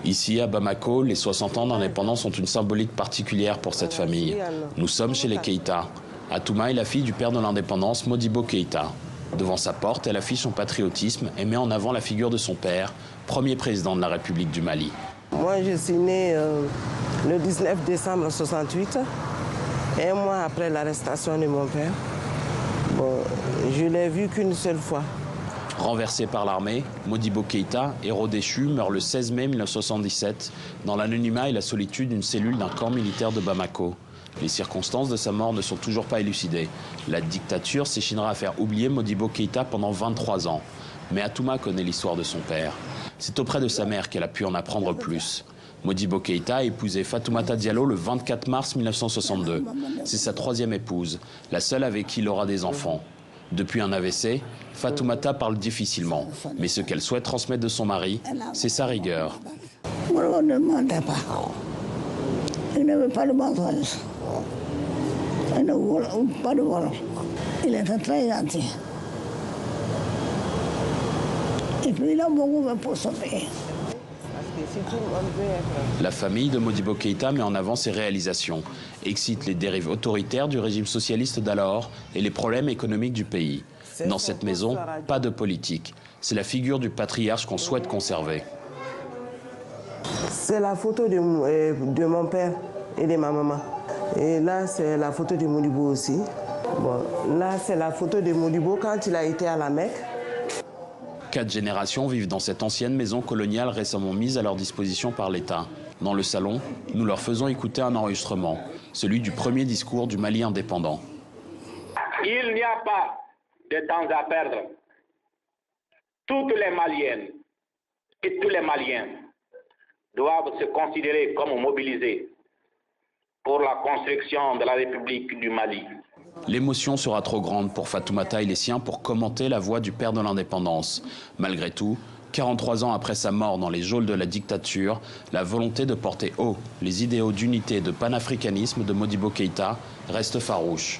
Ici, à Bamako, les 60 ans d'indépendance ont une symbolique particulière pour cette famille. Nous sommes chez les Keïta. Atouma est la fille du père de l'indépendance, Modibo Keïta. Devant sa porte, elle affiche son patriotisme et met en avant la figure de son père, premier président de la République du Mali. Moi, je suis né le 19 décembre 1968, un mois après l'arrestation de mon père. Bon, je ne l'ai vu qu'une seule fois. Renversé par l'armée, Modibo Keïta, héros déchu, meurt le 16 mai 1977 dans l'anonymat et la solitude d'une cellule d'un camp militaire de Bamako. Les circonstances de sa mort ne sont toujours pas élucidées. La dictature s'échinera à faire oublier Modibo Keïta pendant 23 ans. Mais Atouma connaît l'histoire de son père. C'est auprès de sa mère qu'elle a pu en apprendre plus. Modibo Keïta a épousé Fatoumata Diallo le 24 mars 1962. C'est sa troisième épouse, la seule avec qui il aura des enfants. Depuis un AVC, Fatoumata parle difficilement. Mais ce qu'elle souhaite transmettre de son mari, c'est sa rigueur. On ne mentait pas. Il n'avait pas de mensonge. Il n'avait pas de vol. Il était très gentil. Et puis il a beaucoup fait pour son pays. La famille de Modibo Keïta met en avant ses réalisations, excite les dérives autoritaires du régime socialiste d'alors et les problèmes économiques du pays. Dans cette maison, pas de politique. C'est la figure du patriarche qu'on souhaite conserver. C'est la photo de mon père et de ma maman. Et là, c'est la photo de Modibo aussi. Bon, là, c'est la photo de Modibo quand il a été à la Mecque. 4 générations vivent dans cette ancienne maison coloniale récemment mise à leur disposition par l'État. Dans le salon, nous leur faisons écouter un enregistrement, celui du premier discours du Mali indépendant. Il n'y a pas de temps à perdre. Toutes les Maliennes et tous les Maliens doivent se considérer comme mobilisés pour la construction de la République du Mali. L'émotion sera trop grande pour Fatoumata et les siens pour commenter la voix du père de l'indépendance. Malgré tout, 43 ans après sa mort dans les geôles de la dictature, la volonté de porter haut les idéaux d'unité et de panafricanisme de Modibo Keïta reste farouche.